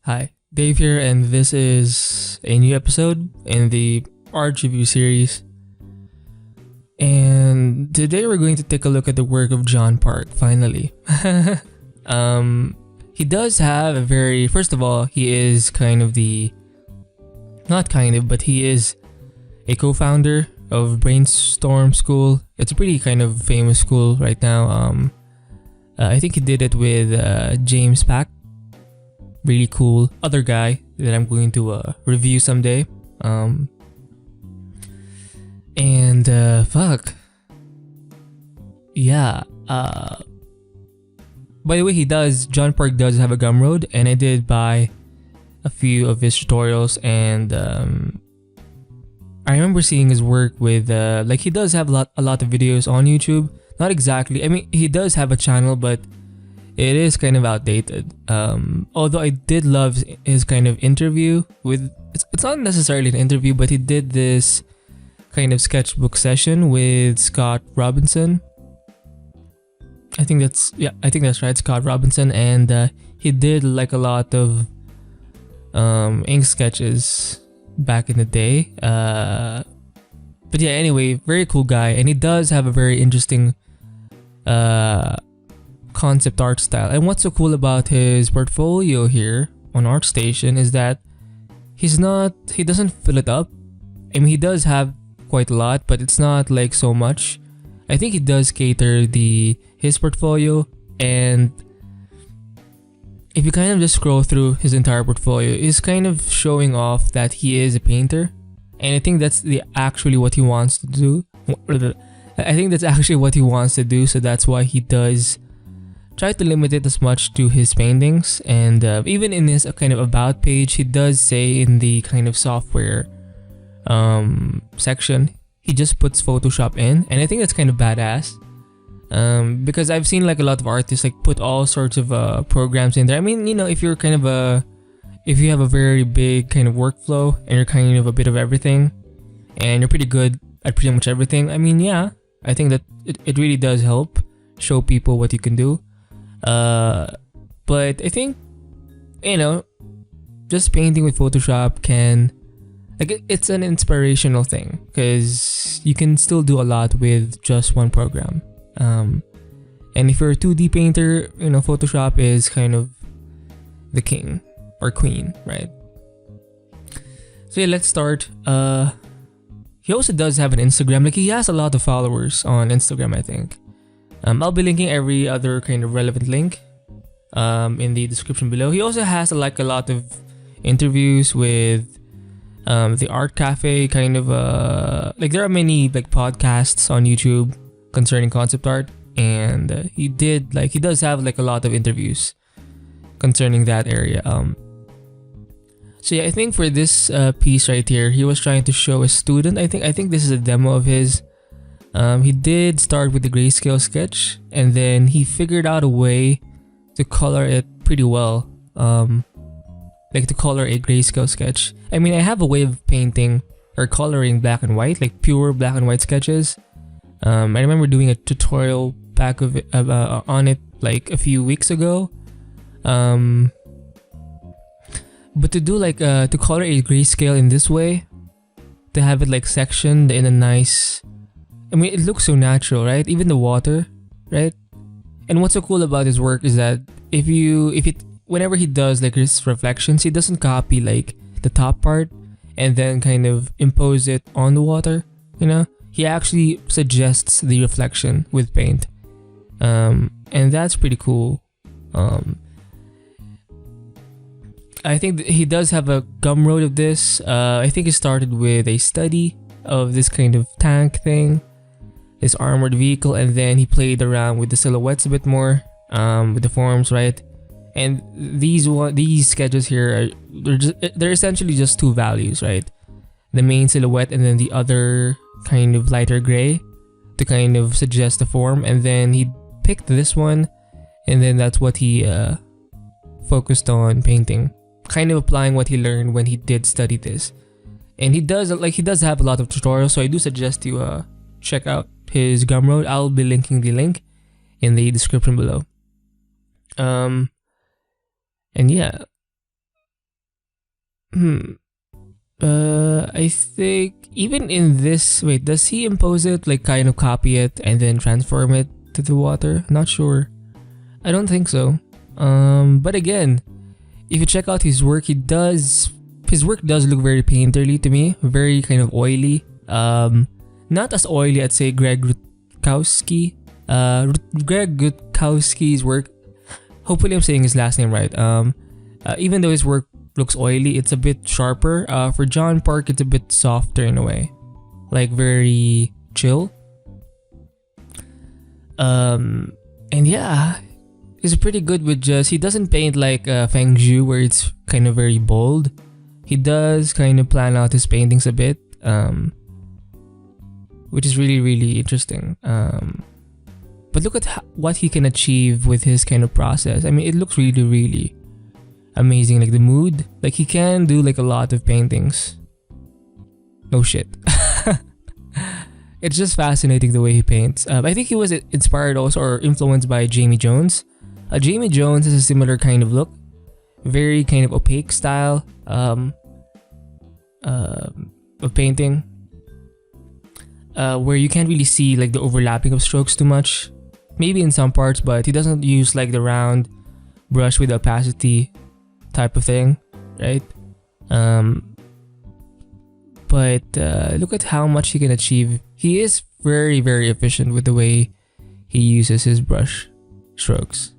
Hi, Dave here, and this is a new episode in the art review series. And today we're going to take a look at the work of John Park, finally. He does have a very, first of all, he is but he is a co-founder of Brainstorm School. It's a pretty kind of famous school right now. I think he did it with James Pack. Really cool other guy that I'm going to review someday. Fuck. Yeah. By the way, John Park does have a Gumroad, and I did buy a few of his tutorials, and I remember seeing his work with he does have a lot of videos on YouTube. Not exactly. I mean, he does have a channel, but it is kind of outdated. Although I did love his kind of interview with. It's not necessarily an interview, but he did this kind of sketchbook session with Scott Robinson. I think that's right, Scott Robinson, and he did like a lot of ink sketches back in the day. But yeah, anyway, very cool guy, and he does have a very interesting concept art style. And what's so cool about his portfolio here on ArtStation is that he doesn't fill it up. I mean, he does have quite a lot, but it's not like so much. I think he does cater his portfolio, and if you kind of just scroll through his entire portfolio, he's kind of showing off that he is a painter, and I think that's actually what he wants to do. So that's why he does try to limit it as much to his paintings. And even in his kind of about page, he does say in the kind of software section, he just puts Photoshop in, and I think that's kind of badass. Because I've seen like a lot of artists like put all sorts of programs in there. I mean, you know, if you have a very big kind of workflow and you're kind of a bit of everything, and you're pretty good at pretty much everything, I mean, yeah, I think that it really does help show people what you can do. But I think, you know, just painting with Photoshop it's an inspirational thing, because you can still do a lot with just one program. And if you're a 2D painter, you know, Photoshop is kind of the king or queen, right? So yeah, let's start. He also does have an Instagram. Like, he has a lot of followers on Instagram, I think. I'll be linking every other kind of relevant link in the description below. He also has a lot of interviews with the Art Cafe, kind of there are many like podcasts on YouTube concerning concept art, and he does have like a lot of interviews concerning that area. So yeah, I think for this piece right here, he was trying to show a student. I think this is a demo of his. He did start with the grayscale sketch, and then he figured out a way to color it pretty well. To color a grayscale sketch. I mean, I have a way of painting or coloring black and white, like pure black and white sketches. I remember doing a tutorial on it like a few weeks ago. But to do to color a grayscale in this way, to have it like sectioned in a nice, I mean, it looks so natural, right? Even the water, right? And what's so cool about his work is that whenever he does like his reflections, he doesn't copy like the top part and then kind of impose it on the water, you know? He actually suggests the reflection with paint. And that's pretty cool. I think he does have a Gumroad of this. I think he started with a study of this kind of tank thing, this armored vehicle, and then he played around with the silhouettes a bit more, with the forms, right? And these sketches here they're essentially just two values, right? The main silhouette and then the other kind of lighter gray to kind of suggest the form. And then he picked this one, and then that's what he focused on painting, kind of applying what he learned when he did study this. And he does have a lot of tutorials, so I do suggest you check out his Gumroad. I'll be linking the link in the description below. And yeah, Hmm. I think even in this, wait, does he impose it, like kind of copy it and then transform it to the water? Not sure. I don't think so. But again, if you check out his work, his work does look very painterly to me, very kind of oily. Not as oily as say Greg Rutkowski. Greg Rutkowski's work. Hopefully, I'm saying his last name right. Even though his work looks oily, it's a bit sharper. For John Park, it's a bit softer in a way, like very chill. And yeah, he's pretty good with just he doesn't paint like Feng Zhu where it's kind of very bold. He does kind of plan out his paintings a bit, which is really really interesting. But look at what he can achieve with his kind of process. I mean, it looks really really amazing. Like the mood, like he can do like a lot of paintings. No shit. It's just fascinating the way he paints. I think he was inspired also or influenced by Jamie Jones. Jamie Jones has a similar kind of look, very kind of opaque style of painting, where you can't really see like the overlapping of strokes too much. Maybe in some parts, but he doesn't use like the round brush with opacity type of thing, right? But look at how much he can achieve. He is very very efficient with the way he uses his brush strokes.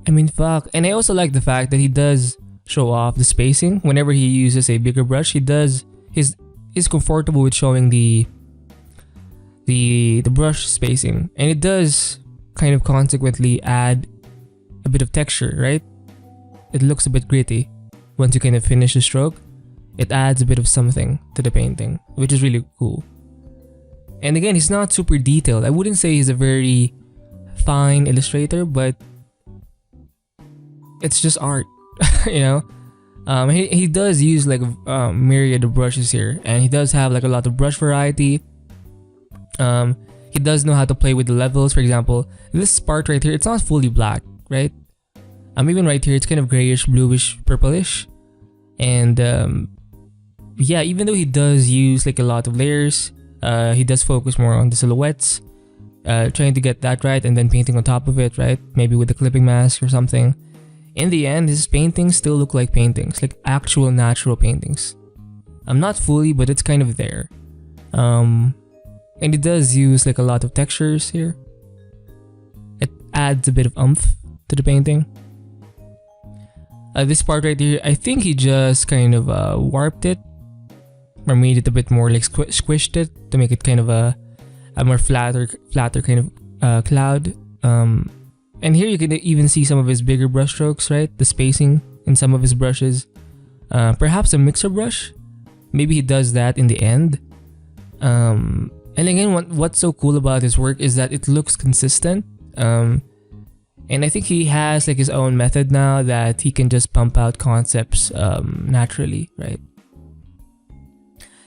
I mean, fuck. And I also like the fact that he does show off the spacing whenever he uses a bigger brush. He's comfortable with showing the brush spacing, and it does kind of consequently add a bit of texture, right? It looks a bit gritty once you kind of finish the stroke. It adds a bit of something to the painting, which is really cool. And again, he's not super detailed. I wouldn't say he's a very fine illustrator, but it's just art, you know. He does use like a myriad of brushes here, and he does have like a lot of brush variety. He does know how to play with the levels. For example, this part right here, it's not fully black, right? Even right here, it's kind of grayish, bluish, purplish. And yeah, even though he does use like a lot of layers, he does focus more on the silhouettes, trying to get that right, and then painting on top of it, right? Maybe with a clipping mask or something. In the end, his paintings still look like paintings, like actual natural paintings. Not fully, but it's kind of there. And he does use like a lot of textures here. It adds a bit of oomph to the painting. This part right here, I think he just kind of warped it, or made it a bit more like squished it to make it kind of a more flatter kind of cloud. And here you can even see some of his bigger brush strokes, right? The spacing in some of his brushes. Perhaps a mixer brush. Maybe he does that in the end. And again, what's so cool about his work is that it looks consistent. And I think he has like his own method now that he can just pump out concepts naturally, right?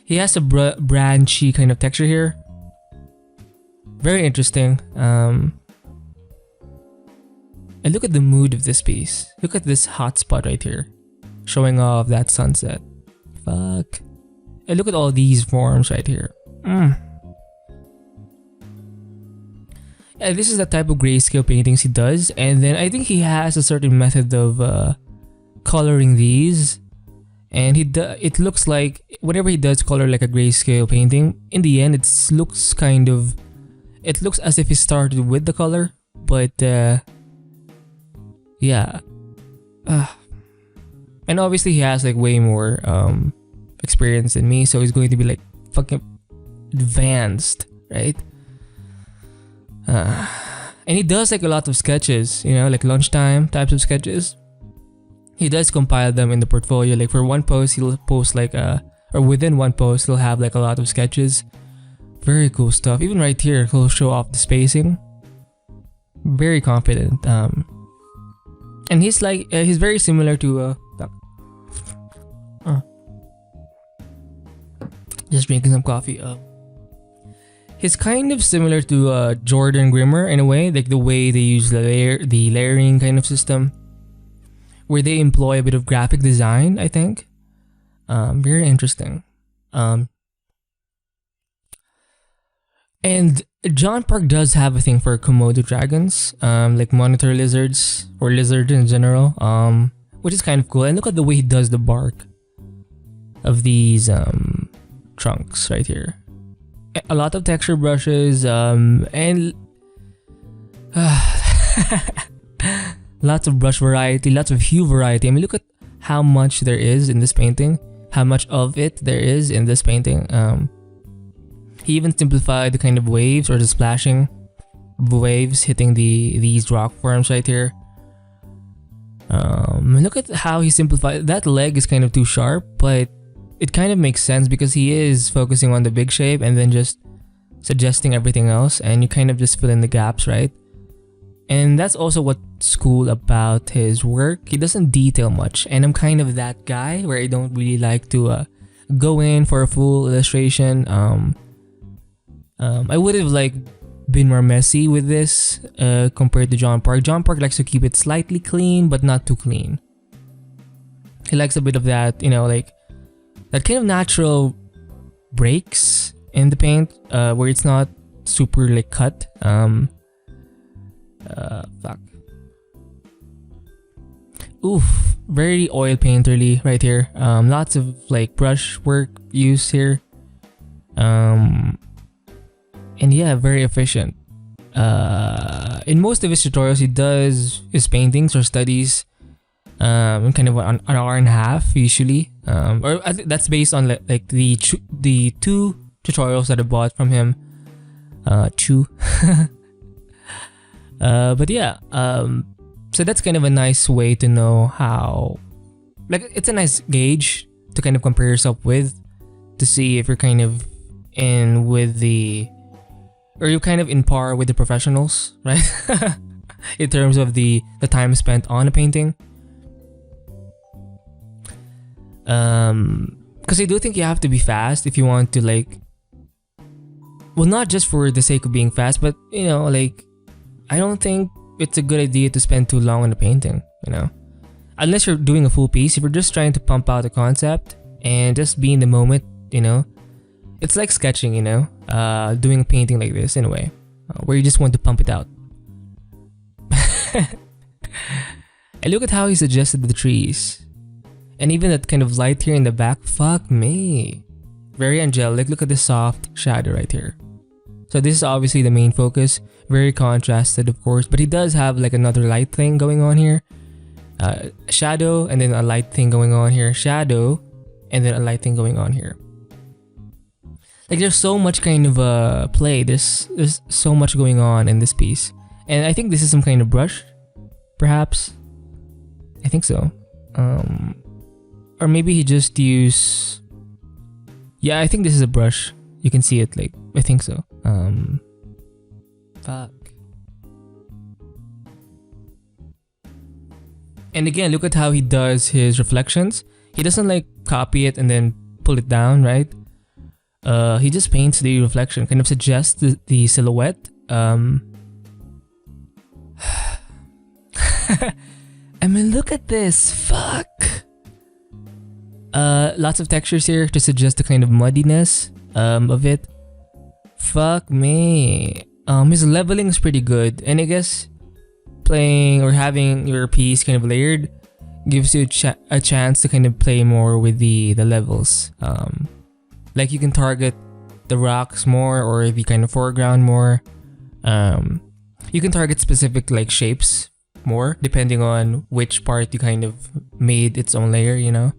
He has a branchy kind of texture here. Very interesting. And look at the mood of this piece. Look at this hot spot right here, showing off that sunset. Fuck. And look at all these forms right here. This is the type of grayscale paintings he does, and then I think he has a certain method of coloring these, and it looks like whenever he does color like a grayscale painting, in the end it looks as if he started with the color, but yeah. And obviously he has like way more experience than me, so he's going to be like fucking advanced, right? And he does like a lot of sketches, you know, like lunchtime types of sketches. He does compile them in the portfolio. Like for one post, he'll post like or within one post, he'll have like a lot of sketches. Very cool stuff. Even right here, he'll show off the spacing. Very confident. And he's like, he's very similar to just drinking some coffee. He's kind of similar to Jordan Grimmer in a way, like the way they use the layering kind of system, where they employ a bit of graphic design, I think. Very interesting. And John Park does have a thing for Komodo dragons, like monitor lizards or lizards in general, which is kind of cool. And look at the way he does the bark of these trunks right here. A lot of texture brushes, and lots of brush variety, lots of hue variety. I mean, look at how much there is in this painting, how much of it there is in this painting. He even simplified the kind of waves or the splashing of waves hitting these rock forms right here. Look at how he simplified. That leg is kind of too sharp, but it kind of makes sense because he is focusing on the big shape and then just suggesting everything else, and you kind of just fill in the gaps, right? And that's also what's cool about his work. He doesn't detail much, and I'm kind of that guy where I don't really like to go in for a full illustration. I would have like been more messy with this compared to John Park. John Park likes to keep it slightly clean but not too clean. He likes a bit of that, you know, like that kind of natural breaks in the paint, where it's not super like cut. Fuck. Oof, very oil painterly right here. Lots of like brush work used here. And yeah, very efficient. In most of his tutorials, he does his paintings or studies in kind of an hour and a half usually. Or I think that's based on like the 2 tutorials that I bought from him. But yeah, so that's kind of a nice way to know how, like, it's a nice gauge to kind of compare yourself with, to see if you're kind of in with the, or you're kind of in par with the professionals, right? In terms of the time spent on a painting. Because I do think you have to be fast if you want to, like, well, not just for the sake of being fast, but, you know, like, I don't think it's a good idea to spend too long on a painting, you know? Unless you're doing a full piece. If you're just trying to pump out a concept and just be in the moment, you know? It's like sketching, you know? Doing a painting like this in a way, where you just want to pump it out. And look at how he suggested the trees. And even that kind of light here in the back. Fuck me. Very angelic. Look at the soft shadow right here. So this is obviously the main focus. Very contrasted, of course. But he does have like another light thing going on here. Shadow and then a light thing going on here. Shadow and then a light thing going on here. Like, there's so much kind of play. There's so much going on in this piece. And I think this is some kind of brush, perhaps. I think so. Or maybe he just used... Yeah, I think this is a brush. You can see it, like, I think so. Fuck. And again, look at how he does his reflections. He doesn't like copy it and then pull it down, right? He just paints the reflection, kind of suggests the silhouette. I mean, look at this. Fuck. Lots of textures here to suggest the kind of muddiness of it. Fuck me. His leveling is pretty good, and I guess playing or having your piece kind of layered gives you a chance to kind of play more with the levels. Like, you can target the rocks more, or the kind of foreground more. You can target specific like shapes more depending on which part you kind of made its own layer, you know.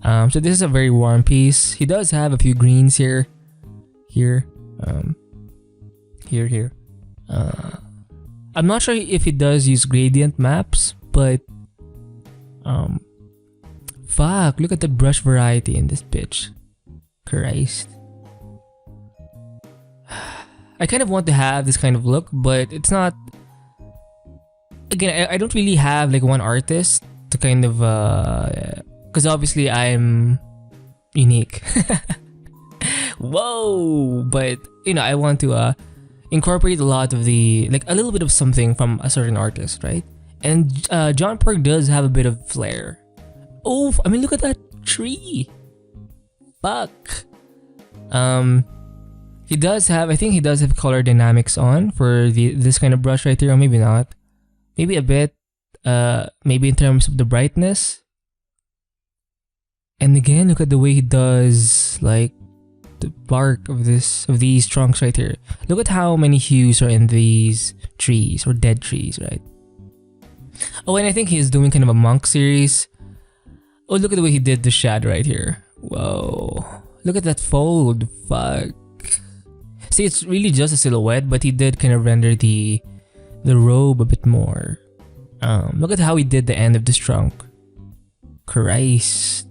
So this is a very warm piece. He does have a few greens here. Here. I'm not sure if he does use gradient maps, but fuck, look at the brush variety in this bitch. Christ. I kind of want to have this kind of look, but it's not. Again, I don't really have like one artist to kind of because obviously I'm unique. Whoa, but you know, I want to incorporate a lot of the, like, a little bit of something from a certain artist, right? And John Park does have a bit of flair. Oh, I mean, look at that tree. Fuck. He does have, I think he does have color dynamics on for this kind of brush right here, or maybe not. Maybe a bit, maybe in terms of the brightness. And again, look at the way he does like the bark of these trunks right here. Look at how many hues are in these trees or dead trees, right? Oh, and I think he's doing kind of a monk series. Oh, look at the way he did the shadow right here. Whoa. Look at that fold. Fuck. See, it's really just a silhouette, but he did kind of render the robe a bit more. Look at how he did the end of this trunk. Christ.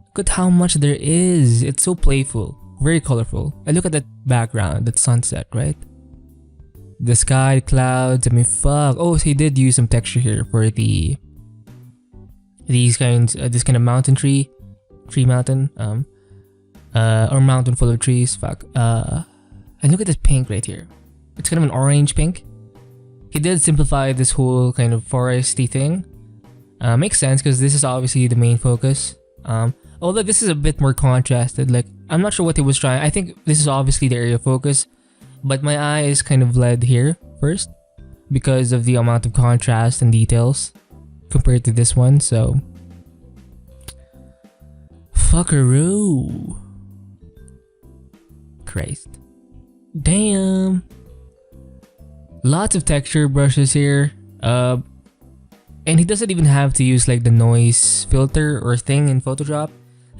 Look at how much there is. It's so playful. Very colorful. And look at that background, that sunset, right? The sky, clouds, I mean, fuck. Oh, so he did use some texture here for this kind of mountain tree mountain, or mountain full of trees. Fuck. And look at this pink right here. It's kind of an orange pink. He did simplify this whole kind of foresty thing. Makes sense because this is obviously the main focus. Although this is a bit more contrasted. Like, I'm not sure what he was trying. I think this is obviously the area of focus. But my eye is kind of led here first because of the amount of contrast and details compared to this one, so fuckaroo. Christ. Damn. Lots of texture brushes here. And he doesn't even have to use like the noise filter or thing in Photoshop.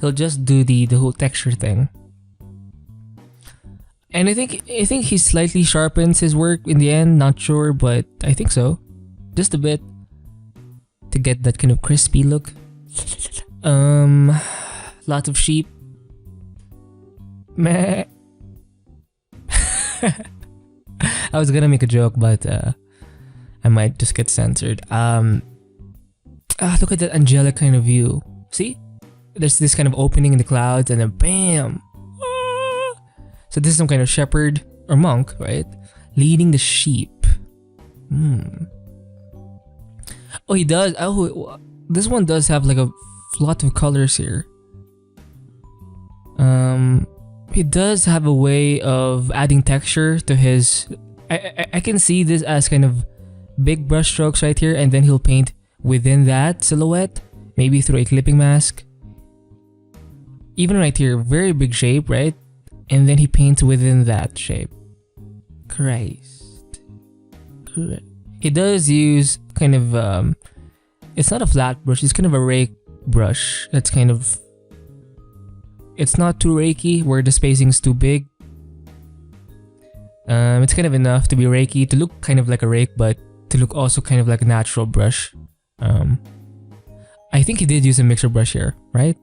He'll just do the whole texture thing. And I think he slightly sharpens his work in the end, not sure, but I think so. Just a bit to get that kind of crispy look. Lots of sheep. Meh. I was gonna make a joke, but I might just get censored. Look at that angelic kind of view. See? There's this kind of opening in the clouds and then BAM! So this is some kind of shepherd or monk, right? Leading the sheep. Oh, he does. Oh, this one does have like a lot of colors here. He does have a way of adding texture to his. I can see this as kind of big brush strokes right here, and then he'll paint within that silhouette, maybe through a clipping mask. Even right here, very big shape, right? And then he paints within that shape. Christ. Correct. He does use kind of it's not a flat brush, it's kind of a rake brush. That's kind of, it's not too rakey where the spacing is too big. It's kind of enough to be rakey, to look kind of like a rake, but to look also kind of like a natural brush. I think he did use a mixer brush here, right?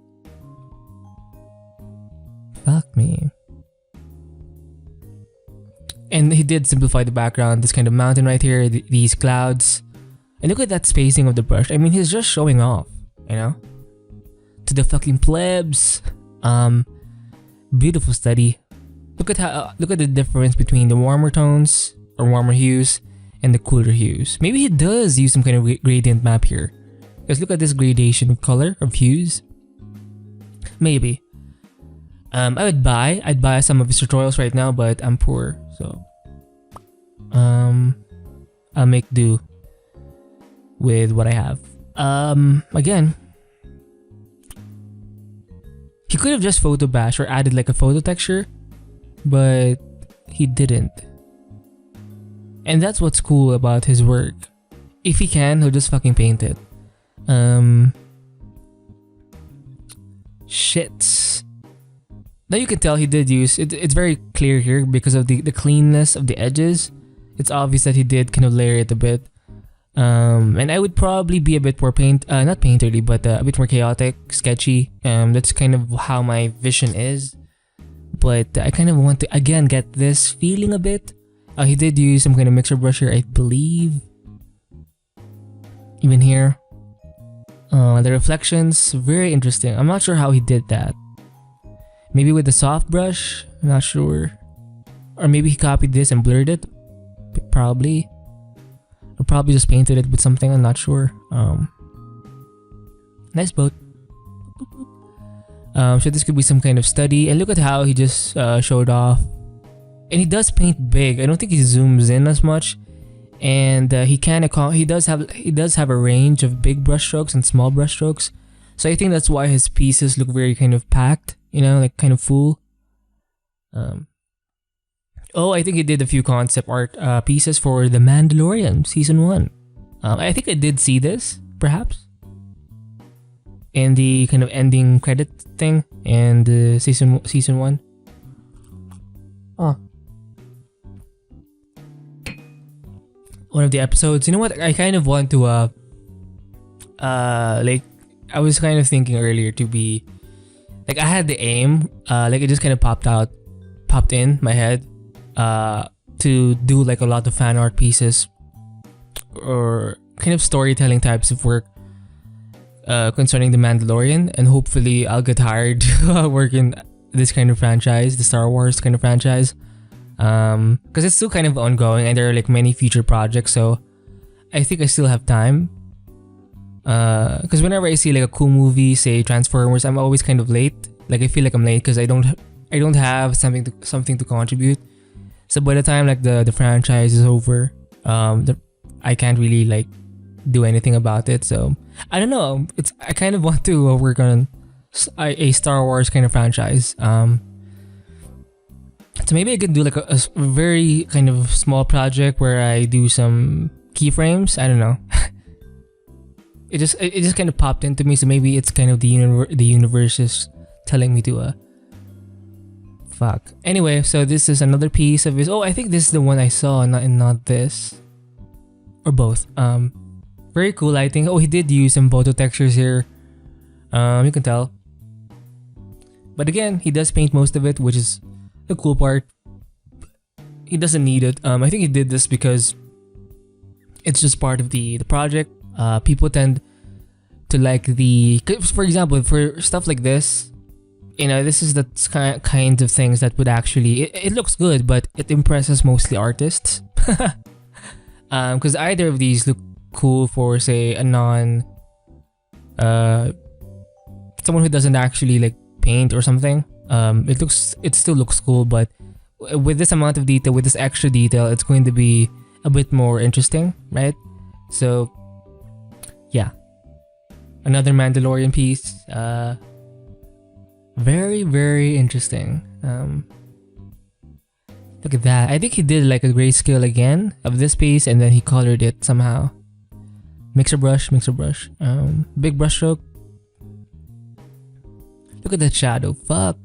Fuck me. And he did simplify the background, this kind of mountain right here, these clouds. And look at that spacing of the brush. I mean, he's just showing off, you know? To the fucking plebs. Beautiful study. Look at the difference between the warmer tones or warmer hues and the cooler hues. Maybe he does use some kind of gradient map here. Because look at this gradation of color, of hues. Maybe. I'd buy some of his tutorials right now, but I'm poor, so I'll make do with what I have. Again, he could have just photo bashed or added like a photo texture, but he didn't. And that's what's cool about his work. If he can, he'll just fucking paint it. Shit. Now you can tell he did use it. It's very clear here because of the cleanness of the edges. It's obvious that he did kind of layer it a bit. And I would probably be a bit more not painterly, but a bit more chaotic, sketchy. That's kind of how my vision is. But I kind of want to again get this feeling a bit. He did use some kind of mixer brush here, I believe. Even here, the reflections, very interesting. I'm not sure how he did that. Maybe with the soft brush, I'm not sure. Or maybe he copied this and blurred it. Probably. Or probably just painted it with something, I'm not sure. Nice boat. So this could be some kind of study. And look at how he just showed off. And he does paint big. I don't think he zooms in as much. And he does have a range of big brushstrokes and small brushstrokes. So I think that's why his pieces look very kind of packed, you know, like kind of full. I think he did a few concept art pieces for The Mandalorian Season 1. I think I did see this, perhaps, in the kind of ending credit thing and season 1. One of the episodes. You know what? I kind of want to like, I was kind of thinking earlier to be like, I had the aim, like it just kind of popped in my head, to do like a lot of fan art pieces or kind of storytelling types of work concerning The Mandalorian, and hopefully I'll get hired to work in this kind of franchise, the Star Wars kind of franchise, because it's still kind of ongoing and there are like many future projects, so I think I still have time. Because whenever I see like a cool movie, say Transformers, I'm always kind of late. Like I feel like I'm late because I don't have something to contribute. So by the time like the franchise is over, I can't really like do anything about it. So I don't know. I kind of want to work on a Star Wars kind of franchise. So maybe I could do like a very kind of small project where I do some keyframes. I don't know. It just kind of popped into me. So maybe it's kind of the universe is telling me to fuck. Anyway, so this is another piece of his. Oh, I think this is the one I saw, not this, or both. Very cool lighting. Oh, he did use some photo textures here. You can tell. But again, he does paint most of it, which is the cool part. He doesn't need it. I think he did this because it's just part of the project. People tend to like for example, for stuff like this, you know, this is the kind of things that would actually, it looks good, but it impresses mostly artists. Because either of these look cool for, say, a someone who doesn't actually like paint or something. It still looks cool, but with this amount of detail, with this extra detail, it's going to be a bit more interesting, right? So yeah, another Mandalorian piece. Very, very interesting. Look at that. I think he did like a grayscale again of this piece, and then he colored it somehow. Mixer brush. Big brush stroke. Look at that shadow. Fuck.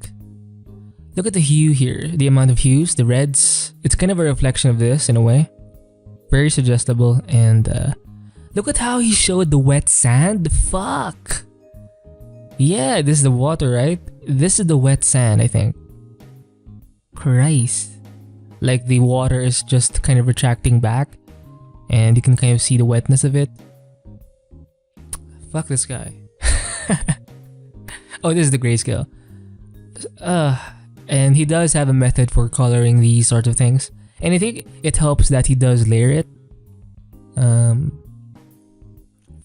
Look at the hue here. The amount of hues, the reds. It's kind of a reflection of this in a way. Very suggestible. And look at how he showed the wet sand. Fuck. Yeah, this is the water, right? This is the wet sand, I think. Christ. Like the water is just kind of retracting back, and you can kind of see the wetness of it. Fuck this guy. Oh, this is the grayscale. And he does have a method for coloring these sort of things, and I think it helps that he does layer it.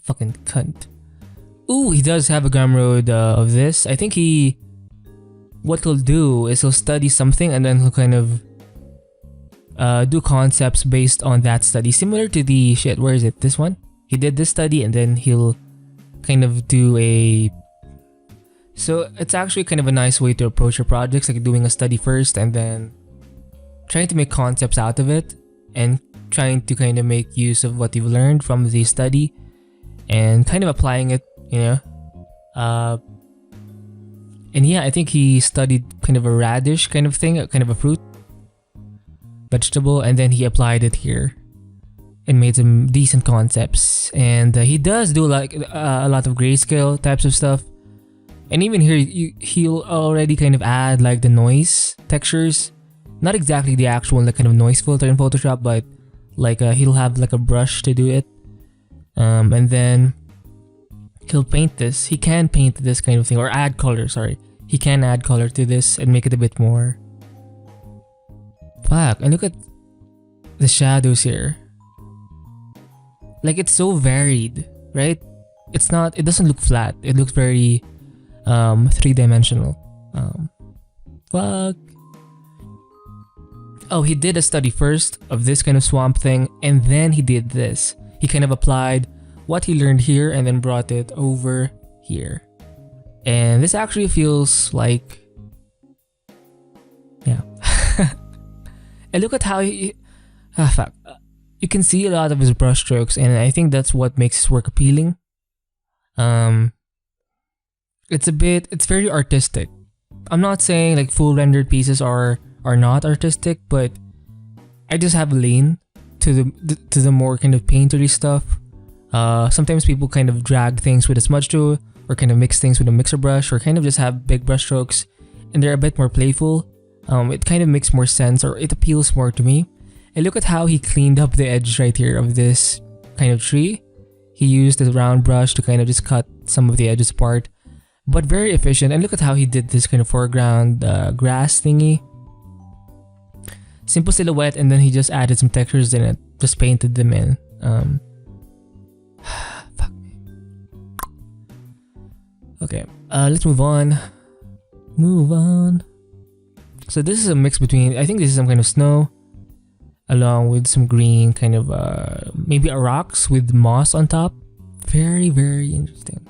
Fucking cunt. Ooh, he does have a gumroad of this. I think what he'll do is he'll study something and then he'll kind of do concepts based on that study. Similar to the shit, where is it? This one? He did this study and then he'll kind of do a... So it's actually kind of a nice way to approach your projects, like doing a study first and then trying to make concepts out of it and trying to kind of make use of what you've learned from the study and kind of applying it, you know. And yeah, I think he studied kind of a radish kind of thing, kind of a fruit, vegetable, and then he applied it here and made some decent concepts. And he does do like a lot of grayscale types of stuff. And even here, he'll already kind of add like the noise textures. Not exactly the actual like kind of noise filter in Photoshop, but like he'll have like a brush to do it. And then he'll paint this. He can paint this kind of thing, or add color, sorry. He can add color to this and make it a bit more. Fuck, and look at the shadows here. Like it's so varied, right? It doesn't look flat. It looks very three-dimensional. Fuck. Oh, he did a study first of this kind of swamp thing, and then he did this. He kind of applied what he learned here and then brought it over here. And this actually feels like, yeah. And look at how fuck. You can see a lot of his brushstrokes, and I think that's what makes his work appealing. It's very artistic. I'm not saying like full rendered pieces are not artistic, but I just have a lean to the more kind of painterly stuff. Sometimes people kind of drag things with a smudge tool, or kind of mix things with a mixer brush, or kind of just have big brush strokes, and they're a bit more playful. It kind of makes more sense, or it appeals more to me. And look at how he cleaned up the edge right here of this kind of tree. He used a round brush to kind of just cut some of the edges apart, but very efficient. And look at how he did this kind of foreground grass thingy. Simple silhouette, and then he just added some textures in it, just painted them in. Fuck me. Okay, let's move on. So this is a mix between, I think this is some kind of snow, along with some green kind of maybe a rocks with moss on top. Very, very interesting.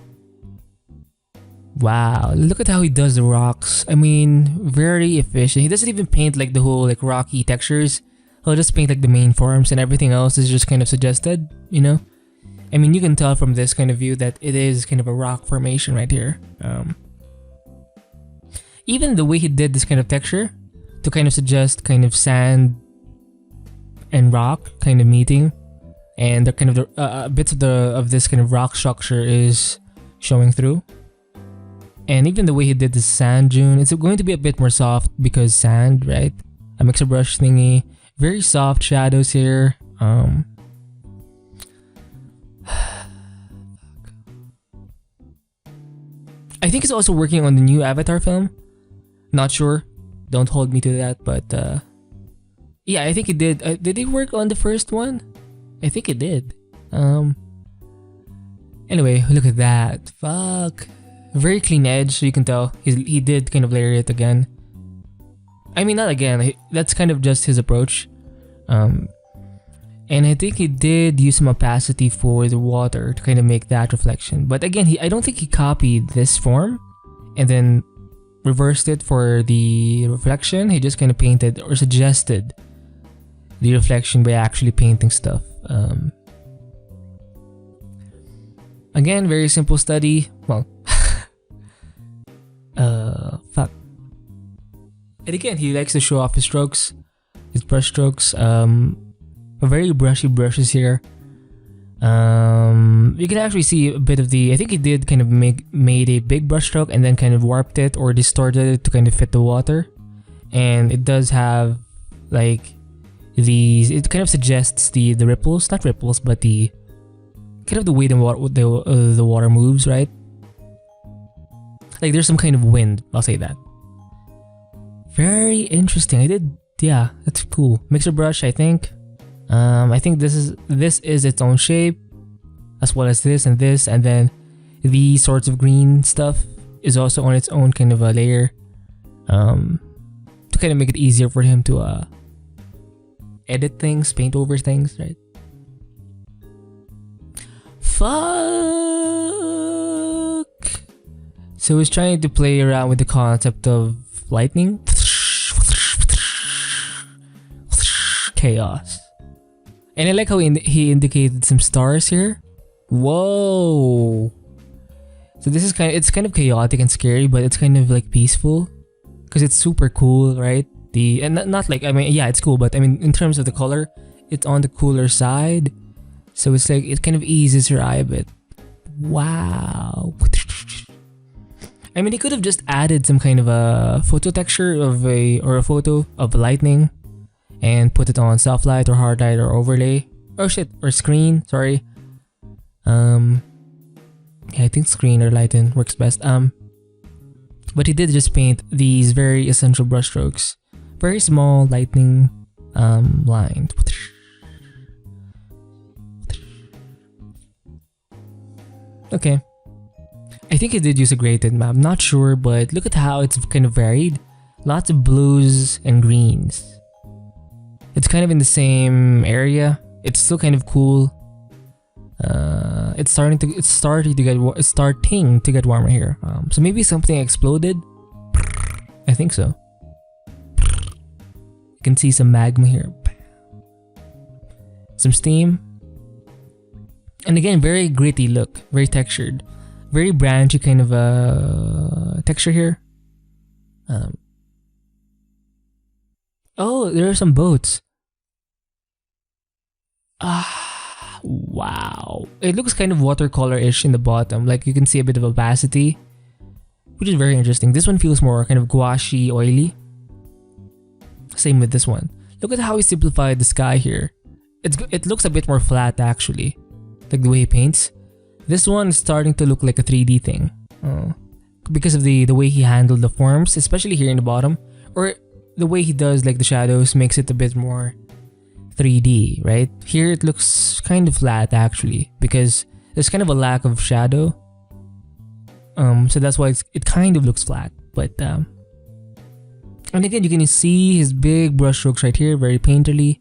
Wow, look at how he does the rocks. I mean, very efficient. He doesn't even paint like the whole like rocky textures. He'll just paint like the main forms, and everything else is just kind of suggested, you know? I mean, you can tell from this kind of view that it is kind of a rock formation right here. Even the way he did this kind of texture to kind of suggest kind of sand and rock kind of meeting, and the kind of the bits of this kind of rock structure is showing through. And even the way he did the sand dune, it's going to be a bit more soft because sand, right? A mixer brush thingy. Very soft shadows here. I think he's also working on the new Avatar film. Not sure. Don't hold me to that, but yeah, I think he did. Did he work on the first one? I think he did. Anyway, look at that. Fuck. Very clean edge, so you can tell he did kind of layer it again. I mean, not again. That's kind of just his approach. And I think he did use some opacity for the water to kind of make that reflection. But again, I don't think he copied this form and then reversed it for the reflection. He just kind of painted or suggested the reflection by actually painting stuff. Again, very simple study. Well, fuck. And again, he likes to show off his strokes, his brush strokes. Very brushy brushes here. You can actually see a bit of the. I think he did kind of made a big brush stroke and then kind of warped it or distorted it to kind of fit the water. And it does have like these. It kind of suggests the ripples, not ripples, but the kind of the way the water moves, right? Like there's some kind of wind. I'll say that. Very interesting. Yeah, that's cool. Mixer brush, I think. I think this is its own shape, as well as this, and then these sorts of green stuff is also on its own kind of a layer, to kind of make it easier for him to edit things, paint over things, right? Fuck. So he's trying to play around with the concept of lightning, chaos. And I like how he indicated some stars here. Whoa. So this is it's kind of chaotic and scary, but it's kind of like peaceful because it's super cool, right? And not like, I mean, yeah, it's cool, but I mean in terms of the color, it's on the cooler side. So it's like it kind of eases your eye a bit. Wow. I mean, he could have just added some kind of a photo texture or a photo of lightning and put it on soft light or hard light or overlay. Oh shit, or screen, sorry. Yeah, I think screen or lighten works best. But he did just paint these very essential brush strokes. Very small lightning lines. Okay. I think he did use a graded map. Not sure, but look at how it's kind of varied. Lots of blues and greens. It's kind of in the same area. It's still kind of cool. It's starting to get warmer here. So maybe something exploded. I think so. You can see some magma here. Some steam. And again, very gritty look, very textured, very branchy kind of texture here. Oh, there are some boats. Wow. It looks kind of watercolor-ish in the bottom. Like you can see a bit of opacity, which is very interesting. This one feels more kind of gouache, oily. Same with this one. Look at how he simplified the sky here. It looks a bit more flat actually, like the way he paints. This one is starting to look like a 3D thing, because of the way he handled the forms, especially here in the bottom, or the way he does like the shadows makes it a bit more 3D, right? Here it looks kind of flat actually because there's kind of a lack of shadow. So that's why it kind of looks flat. But and again, you can see his big brush strokes right here, very painterly.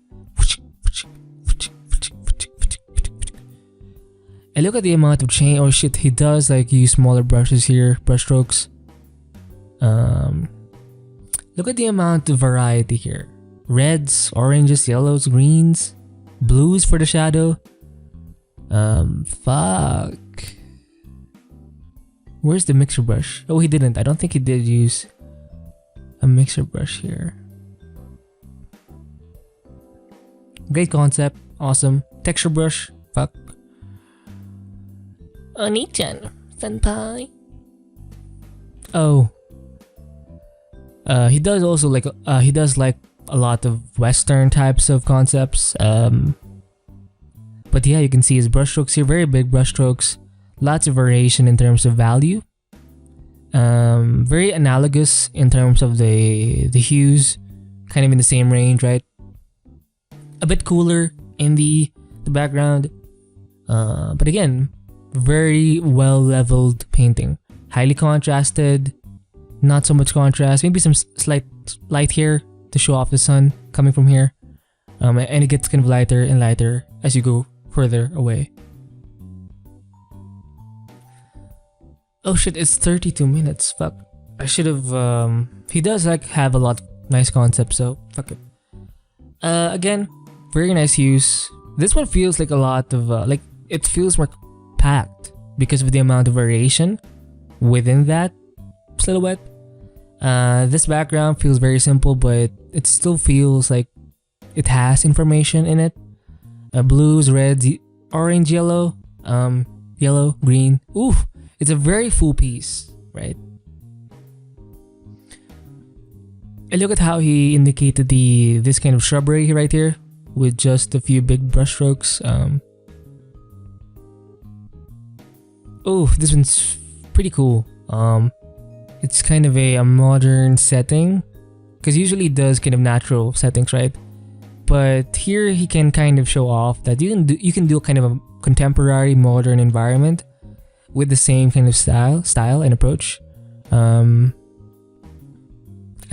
And look at the amount of change. Oh shit, he does like use smaller brushes here, brush strokes. Look at the amount of variety here. Reds, oranges, yellows, greens, blues for the shadow. Fuck. Where's the mixer brush? Oh, he didn't. I don't think he did use a mixer brush here. Great concept. Awesome. Texture brush. Fuck. Oni-chan, senpai. Oh. He does also like he does like a lot of Western types of concepts. But yeah, you can see his brushstrokes here, very big brushstrokes, lots of variation in terms of value. Very analogous in terms of the hues, kind of in the same range, right? A bit cooler in the background, but again, very well leveled painting, highly contrasted. Not so much contrast, maybe some slight light here to show off the sun coming from here, and it gets kind of lighter and lighter as you go further away. Oh shit, it's 32 minutes. Fuck, I should have. He does like have a lot of nice concepts, so fuck it. Again, very nice use. This one feels like a lot of like it feels more packed because of the amount of variation within that silhouette. This background feels very simple, but it still feels like it has information in it. Blues, reds, orange, yellow, yellow, green. Ooh, it's a very full piece, right? And look at how he indicated this kind of shrubbery right here with just a few big brush strokes. Oh, this one's pretty cool. It's kind of a modern setting, because usually it does kind of natural settings, right? But here he can kind of show off that you can do kind of a contemporary modern environment with the same kind of style and approach. I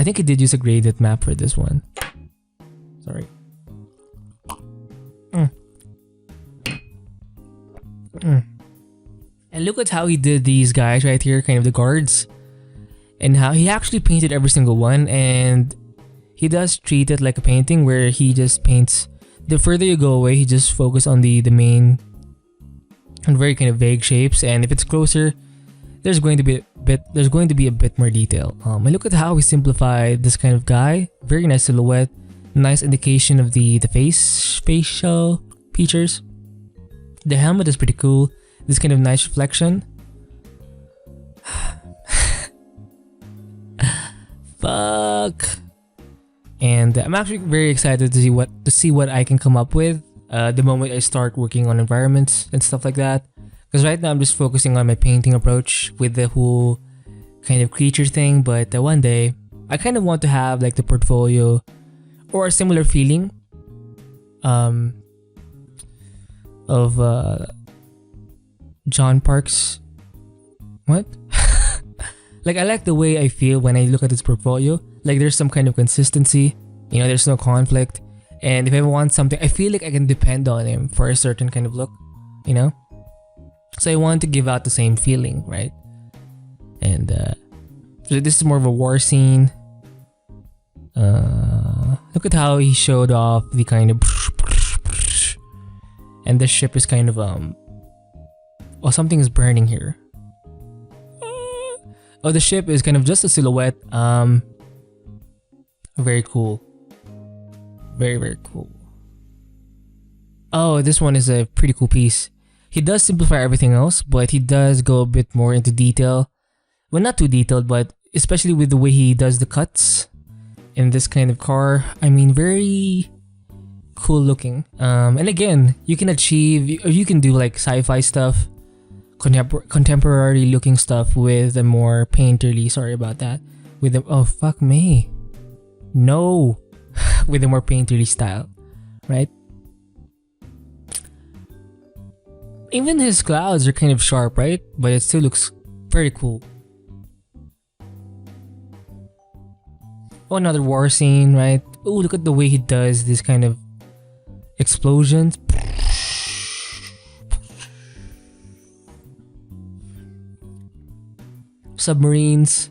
think he did use a graded map for this one. Sorry. And look at how he did these guys right here, kind of the guards, and how he actually painted every single one. And he does treat it like a painting where he just paints. The further you go away, he just focuses on the main and very kind of vague shapes. And if it's closer, there's going to be a bit more detail. And look at how he simplified this kind of guy. Very nice silhouette, nice indication of the facial features. The helmet is pretty cool. This kind of nice reflection. Fuck. And I'm actually very excited to see what I can come up with the moment I start working on environments and stuff like that. Because right now I'm just focusing on my painting approach with the whole kind of creature thing. But one day I kind of want to have like the portfolio or a similar feeling of John Park's what? Like, I like the way I feel when I look at his portfolio. Like, there's some kind of consistency. You know, there's no conflict. And if I want something, I feel like I can depend on him for a certain kind of look. You know? So I want to give out the same feeling, right? And so this is more of a war scene. Look at how he showed off the kind of, and the ship is kind of well, something is burning here. Oh, the ship is kind of just a silhouette. Very cool. Very, very cool. Oh, this one is a pretty cool piece. He does simplify everything else, but he does go a bit more into detail. Well, not too detailed, but especially with the way he does the cuts in this kind of car. I mean, very cool looking. And again, you can achieve, or you can do like sci-fi stuff, contemporary looking stuff with a more painterly, sorry about that, with a, oh fuck me, no, with a more painterly style, right? Even his clouds are kind of sharp, right? But it still looks very cool. Oh, another war scene, right? Oh, look at the way he does this kind of explosions. Submarines.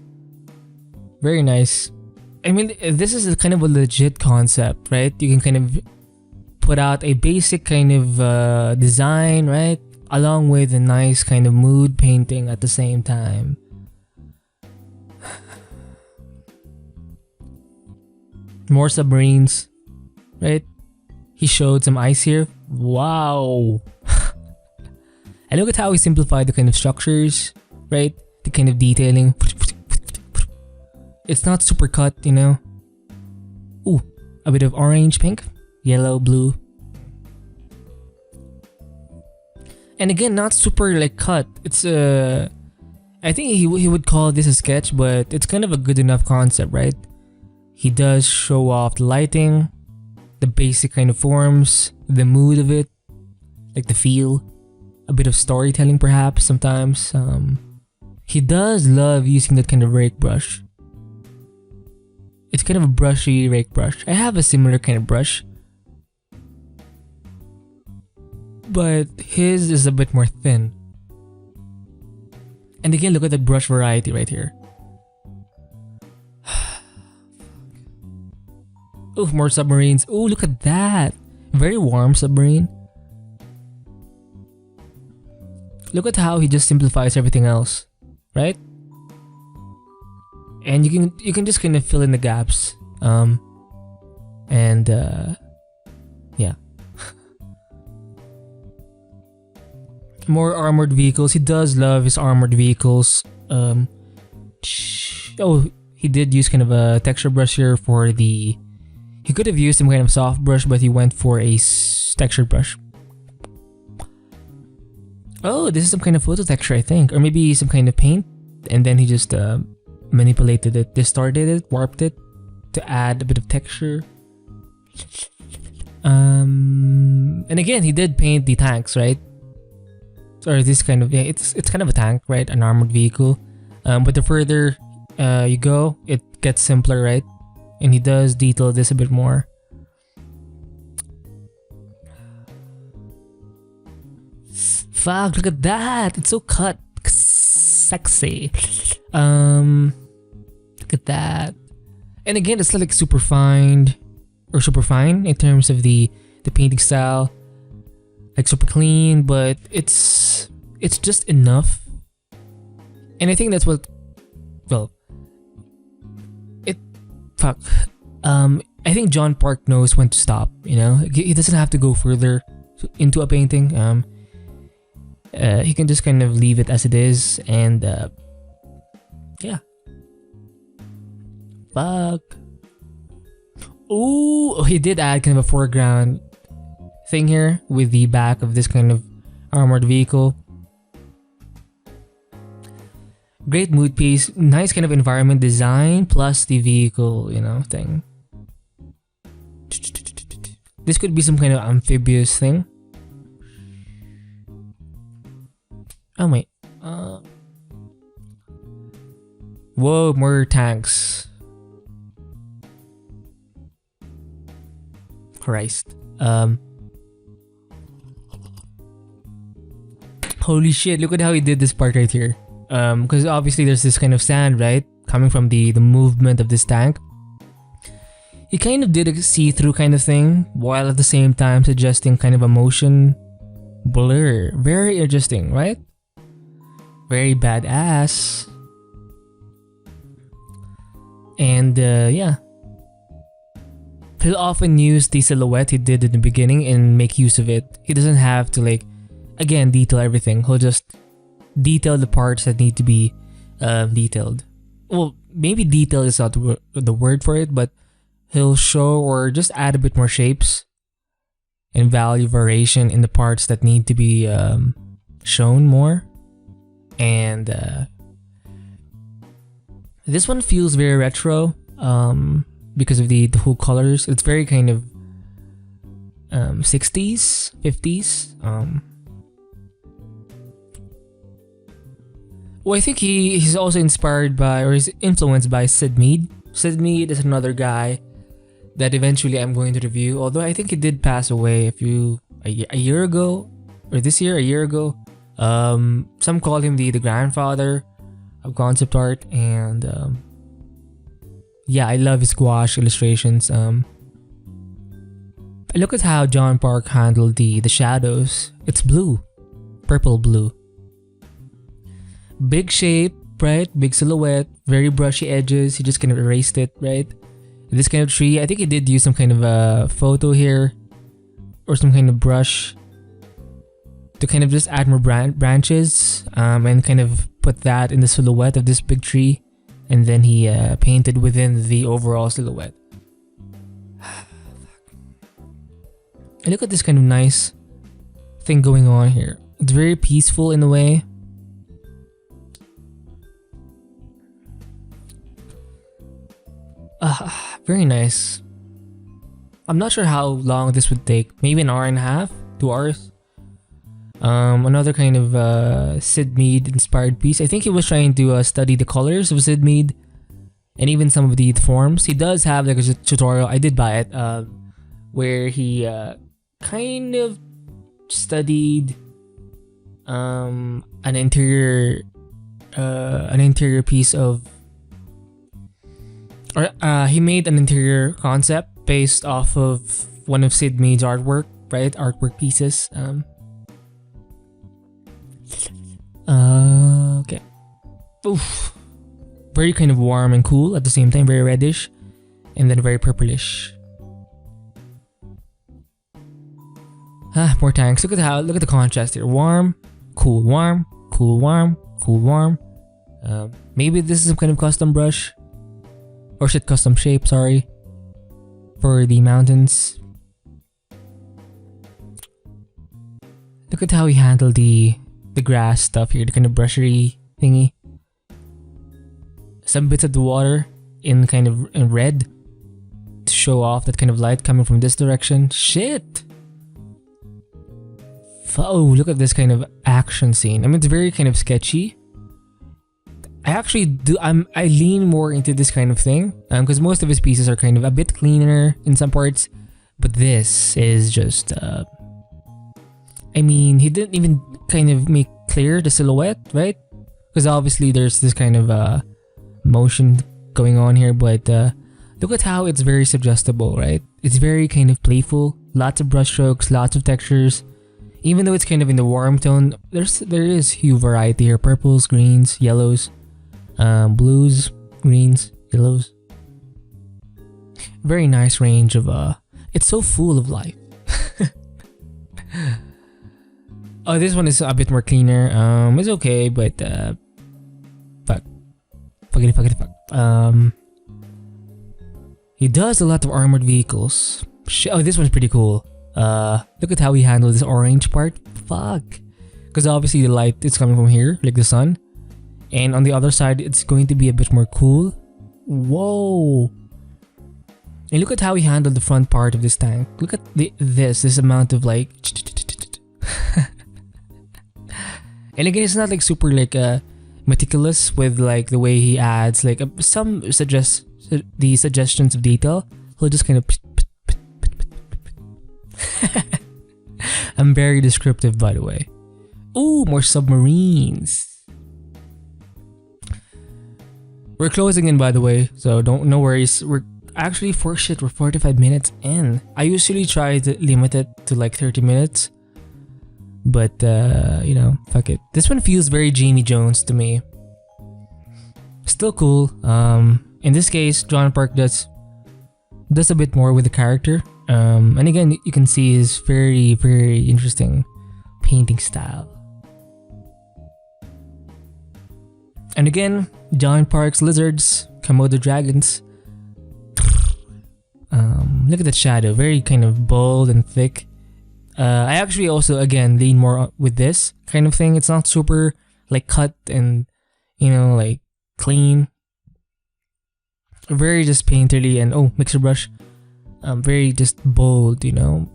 Very nice. I mean, this is a kind of a legit concept, right? You can kind of put out a basic kind of design, right? Along with a nice kind of mood painting at the same time. More submarines, right? He showed some ice here. Wow. And look at how he simplified the kind of structures, right? The kind of detailing. It's not super cut, you know. Ooh, a bit of orange, pink, yellow, blue. And again, not super like cut. It's I think he would call this a sketch, but it's kind of a good enough concept, right? He does show off the lighting, the basic kind of forms, the mood of it, like the feel, a bit of storytelling perhaps sometimes. He does love using that kind of rake brush. It's kind of a brushy rake brush. I have a similar kind of brush, but his is a bit more thin. And again, look at the brush variety right here. Oh, more submarines. Oh, look at that. Very warm submarine. Look at how he just simplifies everything else, right? And you can just kind of fill in the gaps. Yeah. More armored vehicles. He does love his armored vehicles. Oh, he did use kind of a texture brush here for the. He could have used some kind of soft brush, but he went for a textured brush. Oh, this is some kind of photo texture, I think, or maybe some kind of paint, and then he just manipulated it, distorted it, warped it to add a bit of texture. And again, he did paint the tanks, right? Or this kind of, yeah, it's kind of a tank, right? An armored vehicle. But the further you go, it gets simpler, right? And he does detail this a bit more. Fuck, look at that! It's so cut, sexy. Look at that. And again, it's not like super fine in terms of the painting style, like super clean, but it's just enough. And I think that's what, well, fuck. I think John Park knows when to stop, you know? He doesn't have to go further into a painting. He can just kind of leave it as it is, and yeah. Fuck. Ooh, he did add kind of a foreground thing here with the back of this kind of armored vehicle. Great mood piece, nice kind of environment design plus the vehicle, you know, thing. This could be some kind of amphibious thing. Oh my. Whoa, more tanks. Christ. Holy shit, look at how he did this part right here. Because obviously there's this kind of sand, right? Coming from the movement of this tank. He kind of did a see-through kind of thing, while at the same time suggesting kind of a motion blur. Very interesting, right? Very badass. And yeah. He'll often use the silhouette he did in the beginning and make use of it. He doesn't have to like, again, detail everything. He'll just detail the parts that need to be detailed. Well, maybe detail is not the word for it, but he'll show or just add a bit more shapes and value variation in the parts that need to be shown more. And this one feels very retro because of the whole colors. It's very kind of 60s, 50s. Well, I think he's also inspired by, or he's influenced by Sid Mead. Sid Mead is another guy that eventually I'm going to review. Although I think he did pass away a year ago, or this year, a year ago. Some call him the grandfather of concept art, and yeah, I love his gouache illustrations. Look at how John Park handled the shadows. It's blue, purple blue. Big shape, right? Big silhouette, very brushy edges. He just kind of erased it, right? This kind of tree, I think he did use some kind of a photo here, or some kind of brush to kind of just add more branches, and kind of put that in the silhouette of this big tree, and then he painted within the overall silhouette. And look at this kind of nice thing going on here. It's very peaceful in a way. Very nice. I'm not sure how long this would take. Maybe an hour and a half, 2 hours. Another kind of Sid Mead inspired piece. I think he was trying to study the colors of Sid Mead and even some of the forms. He does have like a tutorial. I did buy it, where he kind of studied an interior piece of, or he made an interior concept based off of one of Sid Mead's artwork, right? Artwork pieces. Okay. Oof. Very kind of warm and cool at the same time, very reddish, and then very purplish. More tanks. Look at the contrast here. Warm, cool, warm, cool, warm, cool, warm. Maybe this is some kind of custom brush. Or shit, custom shape, sorry. For the mountains. Look at how he handled the grass stuff here, the kind of brushery thingy. Some bits of the water in kind of in red to show off that kind of light coming from this direction. Shit! Oh, look at this kind of action scene. I mean, it's very kind of sketchy. I actually do. I lean more into this kind of thing because most of his pieces are kind of a bit cleaner in some parts, but this is just. I mean, he didn't even kind of make clear the silhouette, right? Because obviously there's this kind of motion going on here, but look at how it's very suggestible, right? It's very kind of playful. Lots of brush strokes, lots of textures. Even though it's kind of in the warm tone, there is hue variety here: purples, greens, yellows. Blues, greens, yellows. Very nice range of it's so full of life. Oh, this one is a bit more cleaner. It's okay, but fuck. He does a lot of armored vehicles. Oh, this one's pretty cool. Look at how he handled this orange part. Fuck. Because obviously the light is coming from here, like the sun. And on the other side, it's going to be a bit more cool. Whoa! And look at how he handled the front part of this tank. Look at this amount of like... And again, it's not like super like meticulous with like the way he adds like some the suggestions of detail. He'll just kind of. I'm very descriptive, by the way. Ooh, more submarines. We're closing in, by the way, so no worries. We're actually we're 45 minutes in. I usually try to limit it to like 30 minutes, but you know, fuck it. This one feels very Jamie Jones to me. Still cool. In this case, John Park does a bit more with the character. And again, you can see his very, very interesting painting style. And again, John Park's lizards, Komodo Dragons. Look at that shadow, very kind of bold and thick. I actually also again lean more with this kind of thing. It's not super like cut and you know like clean. Very just painterly and mixer brush. Very just bold, you know.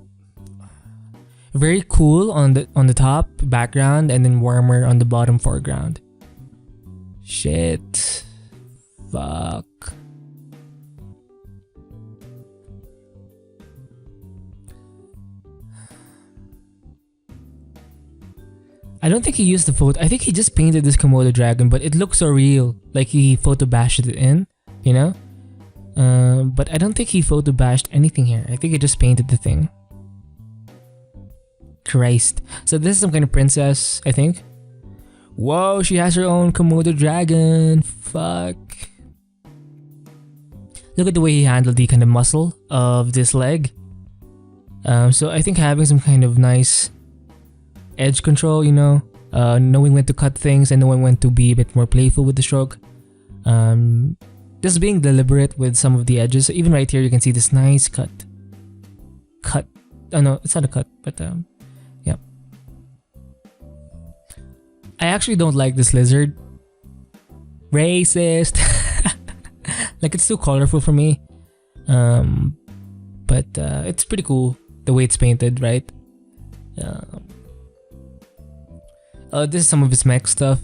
Very cool on the top background and then warmer on the bottom foreground. Shit. Fuck. I don't think he used the photo. I think he just painted this Komodo dragon, but it looks so real. Like he photo bashed it in, you know? But I don't think he photo bashed anything here. I think he just painted the thing. Christ. So this is some kind of princess, I think. Whoa, she has her own Komodo dragon. Fuck. Look at the way he handled the kind of muscle of this leg. So I think having some kind of nice edge control, you know, knowing when to cut things and knowing when to be a bit more playful with the stroke. Just being deliberate with some of the edges. So even right here, you can see this nice cut. Oh no, it's not a cut, but yeah. I actually don't like this lizard. Racist. Like it's too colorful for me. But it's pretty cool the way it's painted, right? This is some of his mech stuff.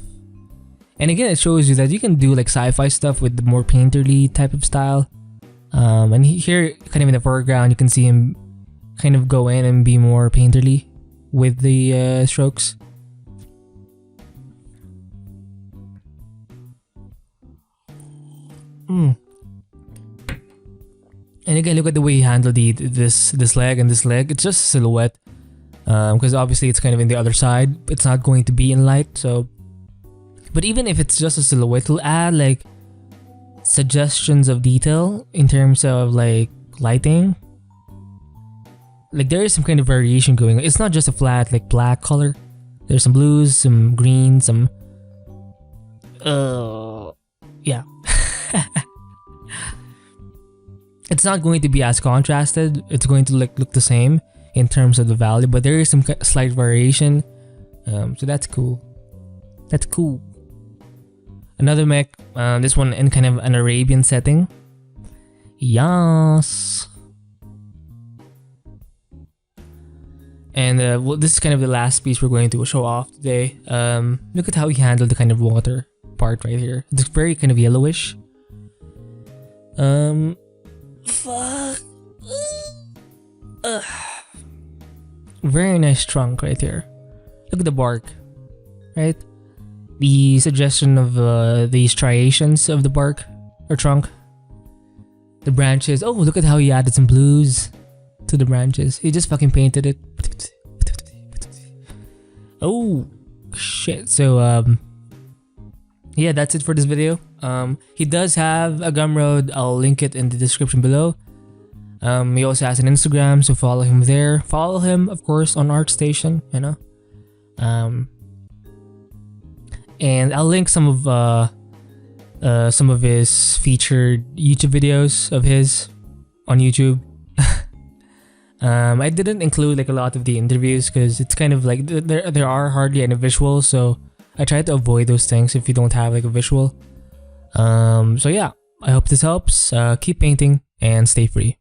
And again, it shows you that you can do like sci-fi stuff with the more painterly type of style. And here, kind of in the foreground, you can see him kind of go in and be more painterly with the strokes. And again, look at the way he handled this leg and this leg. It's just a silhouette. Because obviously it's kind of in the other side. It's not going to be in light, so... But even if it's just a silhouette, it'll add like suggestions of detail in terms of like lighting. Like there is some kind of variation going on. It's not just a flat like black color. There's some blues, some greens, some... yeah. It's not going to be as contrasted. It's going to look the same in terms of the value, but there is some slight variation. So that's cool. That's cool. Another mech, this one in kind of an Arabian setting. Yes. And well, this is kind of the last piece we're going to show off today. Look at how he handled the kind of water part right here. It's very kind of yellowish. Fuck. Very nice trunk right here. Look at the bark, right? The suggestion of the striations of the bark or trunk. The branches. Oh, look at how he added some blues to the branches. He just fucking painted it. Oh, shit. So, yeah, that's it for this video. He does have a Gumroad. I'll link it in the description below. He also has an Instagram, so follow him there. Follow him, of course, on ArtStation, you know. And I'll link some of his featured YouTube videos of his on YouTube. I didn't include like a lot of the interviews because it's kind of like there are hardly any visuals, so I try to avoid those things if you don't have like a visual. So yeah, I hope this helps. Keep painting and stay free.